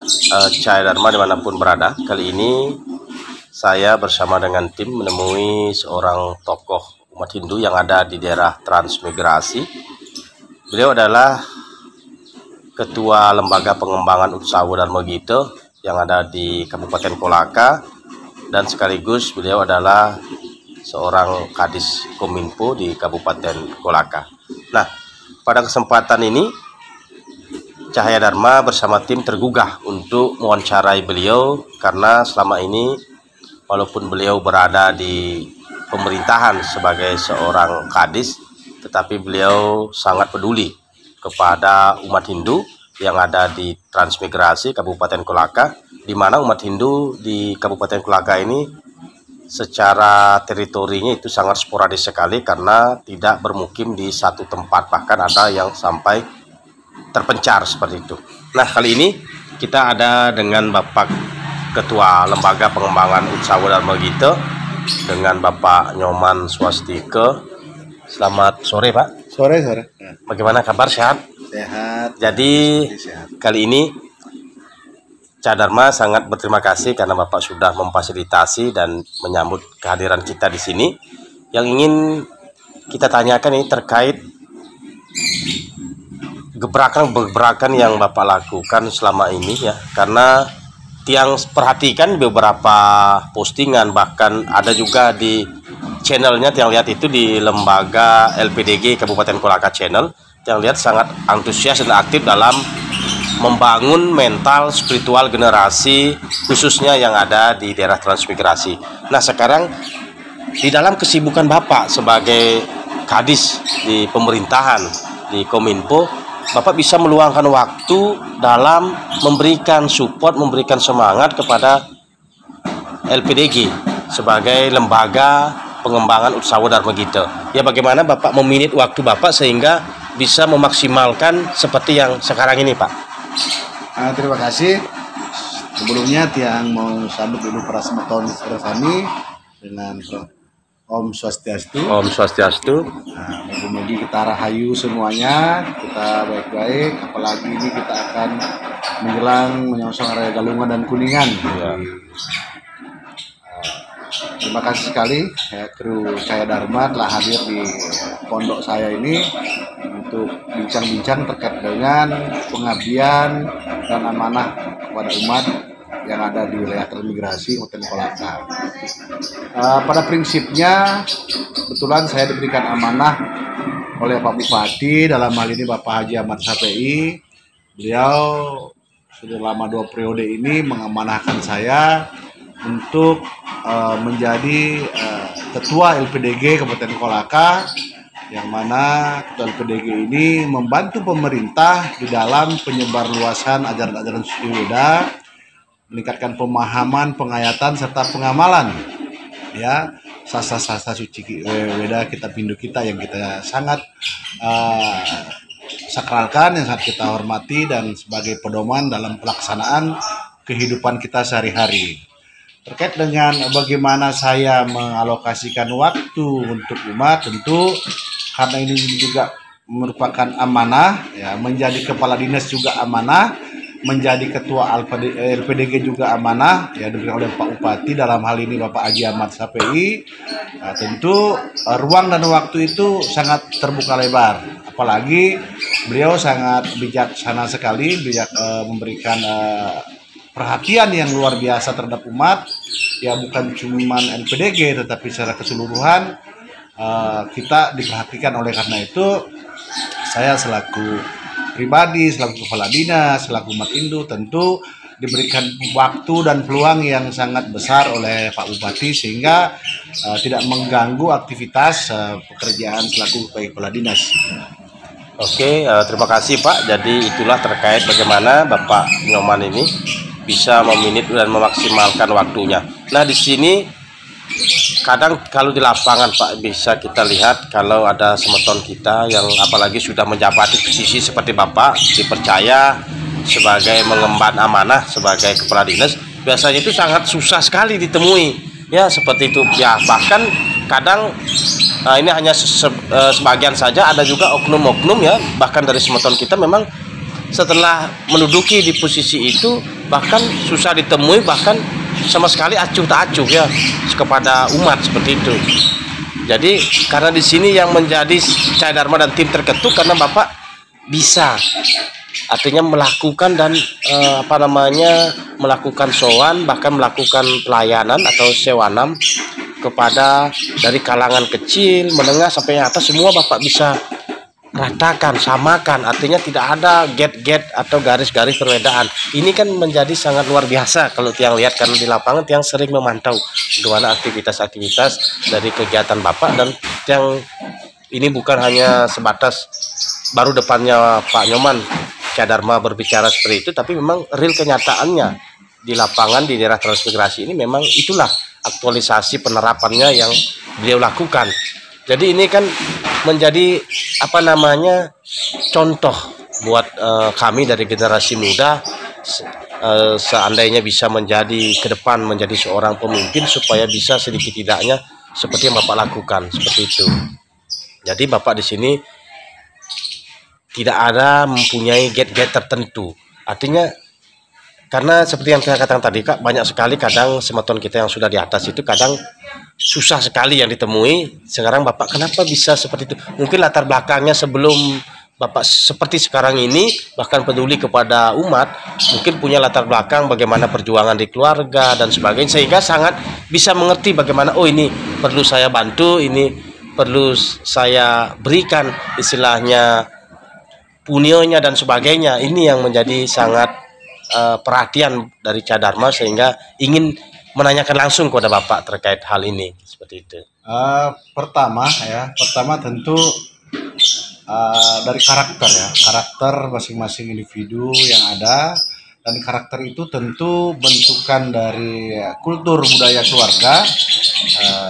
Cahaya Dharma dimanapun berada. Kali ini saya bersama dengan tim menemui seorang tokoh umat Hindu yang ada di daerah Transmigrasi. Beliau adalah Ketua Lembaga Pengembangan Utsawa Dharma Gita yang ada di Kabupaten Kolaka, dan sekaligus beliau adalah seorang Kadis Kominfo di Kabupaten Kolaka. Nah, pada kesempatan ini Cahaya Dharma bersama tim tergugah untuk mewawancarai beliau karena selama ini walaupun beliau berada di pemerintahan sebagai seorang kadis, tetapi beliau sangat peduli kepada umat Hindu yang ada di Transmigrasi Kabupaten Kolaka, di mana umat Hindu di Kabupaten Kolaka ini secara teritorinya itu sangat sporadis sekali karena tidak bermukim di satu tempat, bahkan ada yang sampai terpencar seperti itu. Nah, kali ini kita ada dengan Bapak Ketua Lembaga Pengembangan Utsawa Dharma Gita dengan Bapak Nyoman Swastika. Selamat sore, Pak. Sore. Bagaimana kabar? Sehat? Sehat. Jadi Sehat. kali ini Cahaya Dharma sangat berterima kasih karena Bapak sudah memfasilitasi dan menyambut kehadiran kita di sini. Yang ingin kita tanyakan ini terkait gebrakan yang Bapak lakukan selama ini ya, karena tiang perhatikan beberapa postingan, bahkan ada juga di channelnya yang lihat itu di lembaga LPDG Kabupaten Kolaka channel, yang lihat sangat antusias dan aktif dalam membangun mental spiritual generasi khususnya yang ada di daerah Transmigrasi. Nah, sekarang di dalam kesibukan Bapak sebagai kadis di pemerintahan di Kominfo, Bapak bisa meluangkan waktu dalam memberikan support, memberikan semangat kepada LPDG sebagai lembaga pengembangan Utsawa Dharma Gita. Ya, bagaimana Bapak meminit waktu Bapak sehingga bisa memaksimalkan seperti yang sekarang ini, Pak? Terima kasih. Sebelumnya tiang mau sambut dulu para semeton kami dengan Om Swastiastu. Om Swastiastu. Mudah-mudahan kita rahayu semuanya, kita baik-baik. Apalagi ini kita akan menjelang menyongsong Raya Galungan dan Kuningan. Ya. Terima kasih sekali kru Cahaya Dharma telah hadir di pondok saya ini untuk bincang-bincang terkait dengan pengabdian dan amanah kepada umat yang ada di wilayah Transmigrasi Kabupaten Kolaka. Pada prinsipnya kebetulan saya diberikan amanah oleh Pak Bupati, dalam hal ini Bapak Haji Ahmad Sapei. Beliau sudah lama 2 periode ini mengamanahkan saya untuk menjadi Ketua LPDG Kabupaten Kolaka, yang mana Ketua LPDG ini membantu pemerintah di dalam penyebarluasan ajaran-ajaran suci Weda, meningkatkan pemahaman, penghayatan serta pengamalan ya sastra-sastra suci Weda kitab Hindu kita yang kita sangat sakralkan, yang sangat kita hormati dan sebagai pedoman dalam pelaksanaan kehidupan kita sehari-hari. Terkait dengan bagaimana saya mengalokasikan waktu untuk umat, tentu karena ini juga merupakan amanah ya, menjadi kepala dinas juga amanah, menjadi ketua LPDG juga amanah ya, diberikan oleh Pak Bupati, dalam hal ini Bapak Haji Ahmad Sapei. Tentu ruang dan waktu itu sangat terbuka lebar, apalagi beliau sangat bijaksana sekali, memberikan perhatian yang luar biasa terhadap umat ya, bukan cuma LPDG tetapi secara keseluruhan kita diperhatikan. Oleh karena itu saya selaku pribadi, selaku kepala dinas, selaku umat Hindu tentu diberikan waktu dan peluang yang sangat besar oleh Pak Bupati sehingga tidak mengganggu aktivitas pekerjaan selaku kepala dinas. Oke, terima kasih Pak. Jadi itulah terkait bagaimana Bapak Nyoman ini bisa meminit dan memaksimalkan waktunya. Nah, di sini kadang kalau di lapangan Pak bisa kita lihat kalau ada semeton kita yang apalagi sudah menjabati posisi seperti Bapak, dipercaya sebagai mengemban amanah sebagai kepala dinas, biasanya itu sangat susah sekali ditemui ya, seperti itu ya. Bahkan kadang ini hanya sebagian saja, ada juga oknum-oknum ya, bahkan dari semeton kita memang setelah menduduki di posisi itu bahkan susah ditemui, bahkan sama sekali acuh tak acuh ya kepada umat seperti itu. Jadi karena di sini yang menjadi Cahaya Dharma dan tim terketuk karena Bapak bisa artinya melakukan dan melakukan sowan, bahkan melakukan pelayanan atau sewanam kepada dari kalangan kecil, menengah sampai yang atas, semua Bapak bisa ratakan, samakan, artinya tidak ada gate-gate atau garis-garis perbedaan. Ini kan menjadi sangat luar biasa kalau tiang lihat, karena di lapangan tiang sering memantau bagaimana aktivitas-aktivitas dari kegiatan Bapak, dan tiang ini bukan hanya sebatas baru depannya Pak Nyoman Cahaya Dharma berbicara seperti itu, tapi memang real kenyataannya di lapangan di daerah transmigrasi ini memang itulah aktualisasi penerapannya yang beliau lakukan. Jadi ini kan menjadi contoh buat kami dari generasi muda, seandainya bisa menjadi ke depan menjadi seorang pemimpin, supaya bisa sedikit tidaknya seperti yang Bapak lakukan seperti itu. Jadi Bapak di sini tidak ada mempunyai gate-gate tertentu, artinya karena seperti yang saya katakan tadi Kak, banyak sekali kadang sematon kita yang sudah di atas itu kadang susah sekali yang ditemui. Sekarang Bapak kenapa bisa seperti itu? Mungkin latar belakangnya sebelum Bapak seperti sekarang ini, bahkan peduli kepada umat, mungkin punya latar belakang bagaimana perjuangan di keluarga dan sebagainya, sehingga sangat bisa mengerti bagaimana, oh ini perlu saya bantu, ini perlu saya berikan istilahnya punionya dan sebagainya. Ini yang menjadi sangat perhatian dari Cahaya Dharma, sehingga ingin menanyakan langsung kepada Bapak terkait hal ini seperti itu. Pertama tentu dari karakter masing-masing individu yang ada, dan karakter itu tentu bentukan dari kultur budaya keluarga,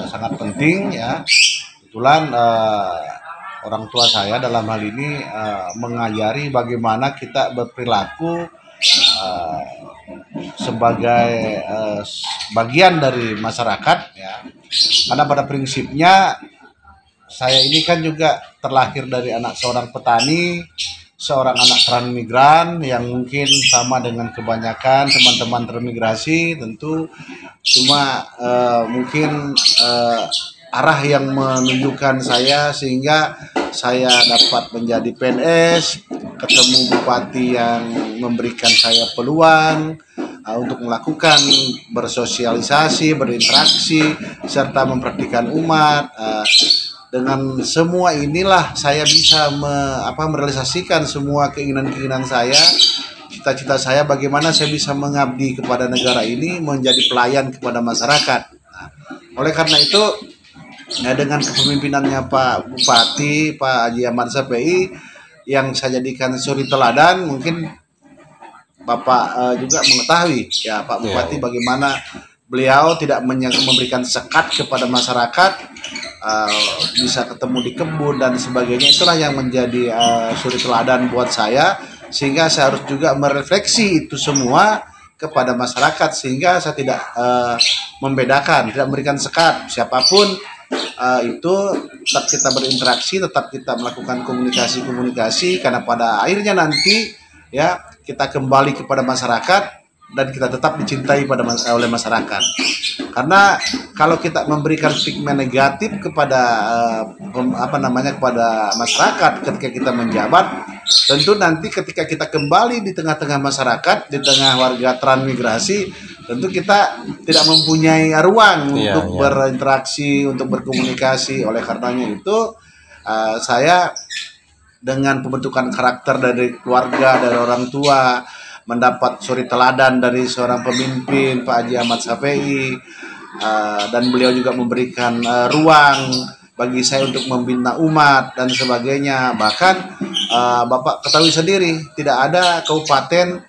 sangat penting ya. Kebetulan orang tua saya dalam hal ini mengajari bagaimana kita berperilaku sebagai bagian dari masyarakat ya. Karena pada prinsipnya saya ini kan juga terlahir dari seorang petani, seorang anak transmigran yang mungkin sama dengan kebanyakan teman-teman transmigrasi tentu, cuma mungkin arah yang menunjukkan saya sehingga saya dapat menjadi PNS, ketemu bupati yang memberikan saya peluang untuk melakukan bersosialisasi, berinteraksi, serta mempraktikkan umat. Dengan semua inilah saya bisa merealisasikan semua keinginan-keinginan saya, cita-cita saya, bagaimana saya bisa mengabdi kepada negara ini, menjadi pelayan kepada masyarakat. Oleh karena itu, dengan kepemimpinannya Pak Bupati, Pak Haji Ahmad Syafei, yang saya jadikan suri teladan, mungkin Bapak juga mengetahui ya Pak Bupati bagaimana beliau tidak memberikan sekat kepada masyarakat, bisa ketemu di kebun dan sebagainya. Itulah yang menjadi suri teladan buat saya, sehingga saya harus juga merefleksi itu semua kepada masyarakat, sehingga saya tidak membedakan, tidak memberikan sekat siapapun. Itu tetap kita berinteraksi, tetap kita melakukan komunikasi, karena pada akhirnya nanti ya kita kembali kepada masyarakat dan kita tetap dicintai oleh masyarakat. Karena kalau kita memberikan stigma negatif kepada kepada masyarakat ketika kita menjabat, tentu nanti ketika kita kembali di tengah-tengah masyarakat, di tengah warga transmigrasi, tentu kita tidak mempunyai ruang untuk berinteraksi, untuk berkomunikasi. Oleh karenanya itu saya dengan pembentukan karakter dari keluarga, dari orang tua, mendapat suri teladan dari seorang pemimpin Pak Haji Ahmad Syafei, dan beliau juga memberikan ruang bagi saya untuk membina umat dan sebagainya. Bahkan Bapak ketahui sendiri, tidak ada kabupaten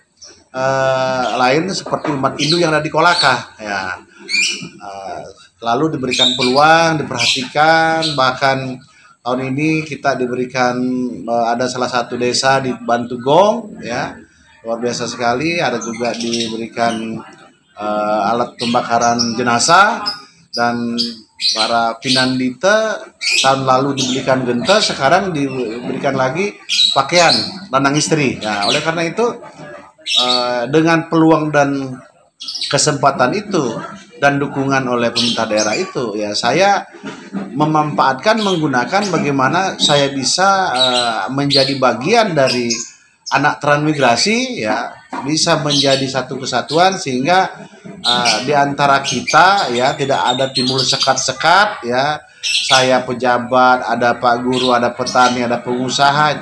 lain seperti umat Hindu yang ada di Kolaka ya. Lalu diberikan peluang, diperhatikan. Bahkan tahun ini kita diberikan ada salah satu desa di Bantugong ya, luar biasa sekali. Ada juga diberikan alat pembakaran jenazah, dan para pinandita tahun lalu diberikan genta, sekarang diberikan lagi pakaian lanang istri. Nah, oleh karena itu dengan peluang dan kesempatan itu dan dukungan oleh pemerintah daerah itu, ya saya memanfaatkan, menggunakan bagaimana saya bisa menjadi bagian dari anak transmigrasi, ya bisa menjadi satu kesatuan sehingga di antara kita ya tidak ada timbul sekat-sekat, ya saya pejabat, ada Pak Guru, ada petani, ada pengusaha,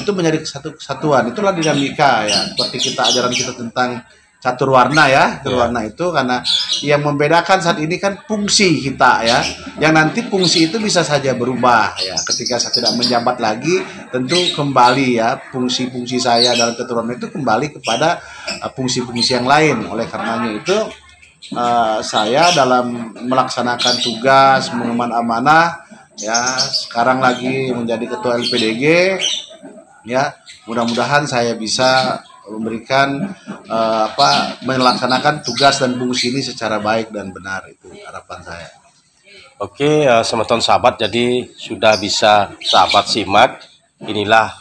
itu menjadi satu kesatuan. Itulah dinamika, ya seperti ajaran kita tentang catur warna, ya catur warna itu karena yang membedakan saat ini kan fungsi kita, ya yang nanti fungsi itu bisa saja berubah, ya ketika saya tidak menjabat lagi tentu kembali, ya fungsi-fungsi saya dalam catur warna itu kembali kepada fungsi-fungsi yang lain. Oleh karenanya itu saya dalam melaksanakan tugas mengemban amanah, ya sekarang lagi menjadi ketua LPDG, ya mudah-mudahan saya bisa memberikan melaksanakan tugas dan fungsi ini secara baik dan benar, itu harapan saya. Oke, teman-teman sahabat, jadi sudah bisa sahabat simak, inilah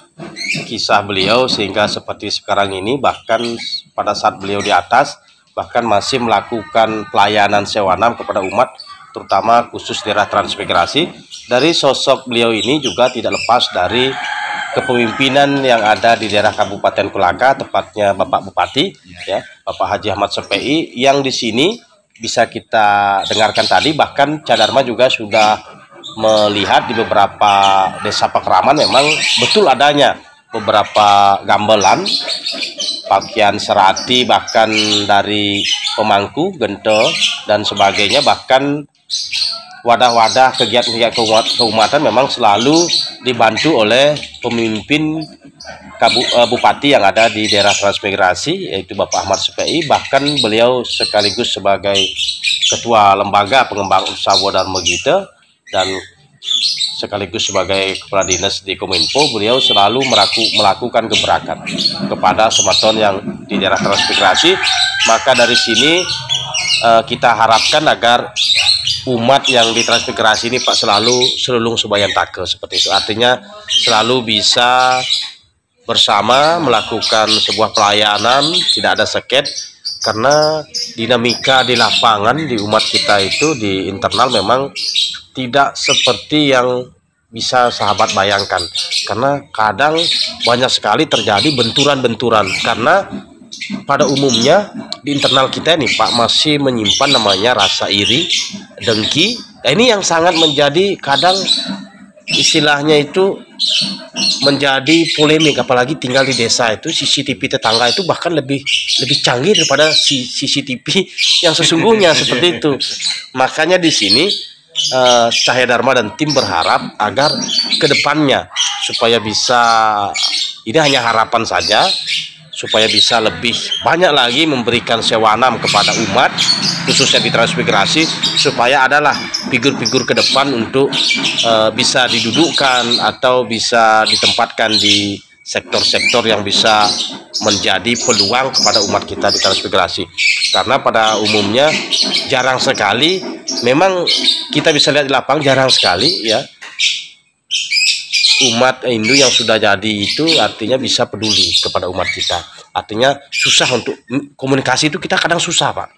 kisah beliau sehingga seperti sekarang ini, bahkan pada saat beliau di atas bahkan masih melakukan pelayanan sewanam kepada umat, terutama khusus daerah transmigrasi. Dari sosok beliau ini juga tidak lepas dari kepemimpinan yang ada di daerah Kabupaten Kulaga, tepatnya Bapak Bupati, ya Bapak Haji Ahmad Sepei, yang di sini bisa kita dengarkan tadi. Bahkan Cadharma juga sudah melihat di beberapa desa Pakraman memang betul adanya beberapa gamelan, pakaian serati, bahkan dari pemangku, gento dan sebagainya, bahkan wadah-wadah kegiatan keumatan memang selalu dibantu oleh pemimpin bupati yang ada di daerah transmigrasi, yaitu Bapak Ahmad Sepei. Bahkan beliau sekaligus sebagai ketua lembaga pengembang usaha Dharma Gita dan sekaligus sebagai kepala dinas di Kominfo. Beliau selalu melakukan gebrakan kepada sematon yang di daerah transmigrasi. Maka dari sini kita harapkan agar umat yang di transmigrasi ini Pak selalu selulung subayan take, seperti itu. Artinya selalu bisa bersama melakukan sebuah pelayanan, tidak ada seket, karena dinamika di lapangan di umat kita itu di internal memang tidak seperti yang bisa sahabat bayangkan, karena kadang banyak sekali terjadi benturan-benturan, karena pada umumnya di internal kita ini Pak masih menyimpan namanya rasa iri, dengki. Nah, ini yang sangat menjadi kadang istilahnya itu menjadi polemik, apalagi tinggal di desa itu CCTV tetangga itu bahkan lebih canggih daripada CCTV yang sesungguhnya seperti itu. Makanya di sini Cahaya Dharma dan tim berharap agar kedepannya supaya bisa, ini hanya harapan saja, supaya bisa lebih banyak lagi memberikan sewanam kepada umat khususnya di transmigrasi, supaya adalah figur-figur ke depan untuk bisa didudukkan atau bisa ditempatkan di sektor-sektor yang bisa menjadi peluang kepada umat kita di transmigrasi. Karena pada umumnya jarang sekali, memang kita bisa lihat di lapangan jarang sekali ya umat Hindu yang sudah jadi itu artinya bisa peduli kepada umat kita. Artinya susah untuk komunikasi itu, kita kadang susah Pak.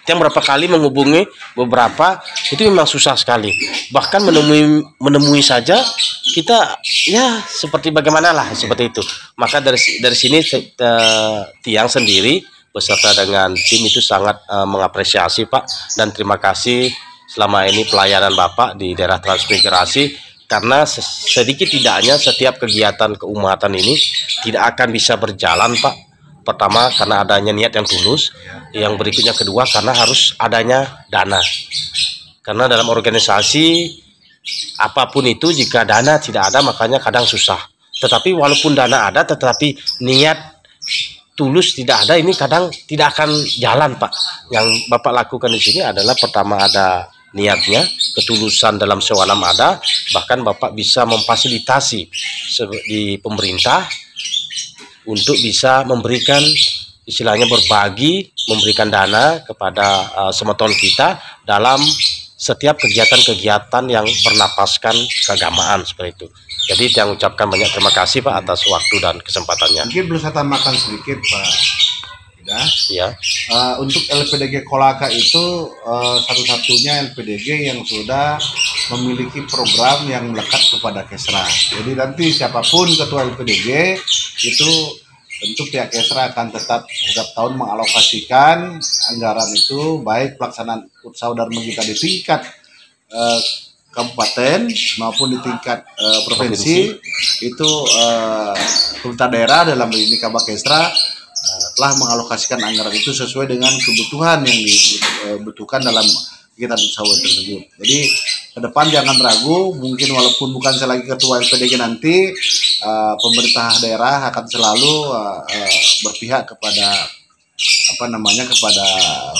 Yang berapa kali menghubungi beberapa itu memang susah sekali. Bahkan menemui saja kita ya seperti bagaimana lah seperti itu. Maka dari sini Tiang sendiri beserta dengan tim itu sangat mengapresiasi Pak, dan terima kasih selama ini pelayanan Bapak di daerah transmigrasi, karena sedikit tidaknya setiap kegiatan keumatan ini tidak akan bisa berjalan Pak. Pertama karena adanya niat yang tulus, yang berikutnya kedua karena harus adanya dana. Karena dalam organisasi apapun itu jika dana tidak ada makanya kadang susah. Tetapi walaupun dana ada tetapi niat tulus tidak ada, ini kadang tidak akan jalan Pak. Yang Bapak lakukan di sini adalah pertama ada niatnya, ketulusan dalam sewanam ada, bahkan Bapak bisa memfasilitasi di pemerintah untuk bisa memberikan istilahnya berbagi, memberikan dana kepada semeton kita dalam setiap kegiatan-kegiatan yang bernapaskan keagamaan seperti itu. Jadi yang ucapkan banyak terima kasih Pak atas waktu dan kesempatannya. Mungkin perlu saya tambahkan sedikit Pak. Ya. Untuk LPDG Kolaka itu satu-satunya LPDG yang sudah memiliki program yang melekat kepada Kesra. Jadi nanti siapapun ketua LPDG itu tentu pihak Kesra akan tetap setiap tahun mengalokasikan anggaran itu, baik pelaksanaan Utsau Dharma kita di tingkat kabupaten maupun di tingkat provinsi. Itu pemerintah daerah dalam ini Kabak Kesra telah mengalokasikan anggaran itu sesuai dengan kebutuhan yang dibutuhkan dalam kegiatan usaha tersebut. Jadi ke depan jangan ragu, mungkin walaupun bukan saya lagi ketua LPDG nanti, pemerintah daerah akan selalu berpihak kepada kepada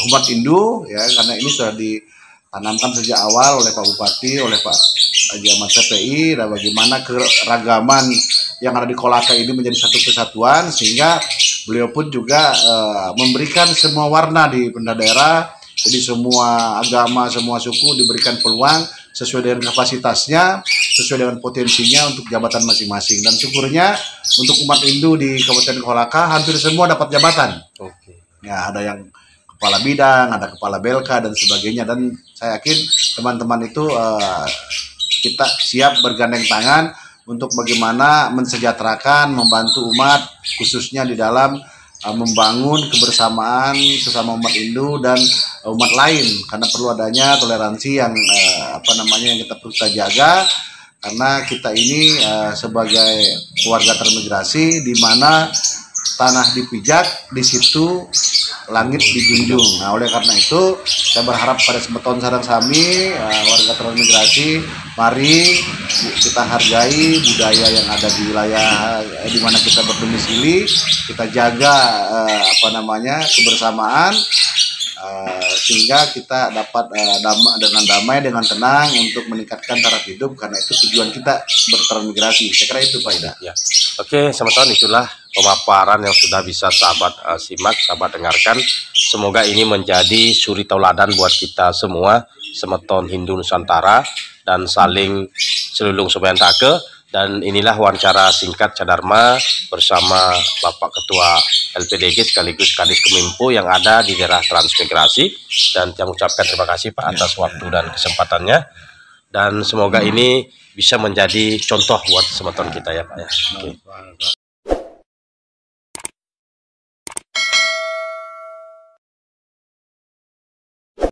umat Hindu ya, karena ini sudah ditanamkan sejak awal oleh Pak Bupati, oleh Pak Haji Ahmad CPI, dan bagaimana keragaman yang ada di Kolaka ini menjadi satu kesatuan, sehingga beliau pun juga memberikan semua warna di pemerintah daerah. Jadi semua agama, semua suku diberikan peluang sesuai dengan kapasitasnya, sesuai dengan potensinya untuk jabatan masing-masing. Dan syukurnya untuk umat Hindu di Kabupaten Kolaka hampir semua dapat jabatan. Ya, ada yang kepala bidang, ada kepala belka dan sebagainya. Dan saya yakin teman-teman itu kita siap bergandeng tangan untuk bagaimana mensejahterakan, membantu umat, khususnya di dalam membangun kebersamaan sesama umat Hindu dan umat lain, karena perlu adanya toleransi yang yang kita perlu kita jaga, karena kita ini sebagai keluarga transmigrasi di mana tanah dipijak, di situ langit dijunjung. Nah, oleh karena itu saya berharap pada semeton sarang sami warga transmigrasi, mari kita hargai budaya yang ada di wilayah di mana kita berdomisili, kita jaga kebersamaan sehingga kita dapat dengan damai, dengan tenang untuk meningkatkan taraf hidup, karena itu tujuan kita bertransmigrasi. Saya kira itu Pak Ida. Ya. Oke, teman-teman, itulah pemaparan yang sudah bisa sahabat simak, sahabat dengarkan. Semoga ini menjadi suri tauladan buat kita semua, semeton Hindu Nusantara, dan saling selulung sobayantake. Dan inilah wawancara singkat Cadharma bersama Bapak Ketua LPDG sekaligus Kadis Kominfo yang ada di daerah transmigrasi. Dan saya mengucapkan terima kasih Pak atas waktu dan kesempatannya. Dan semoga ini bisa menjadi contoh buat semeton kita ya Pak ya. Oke.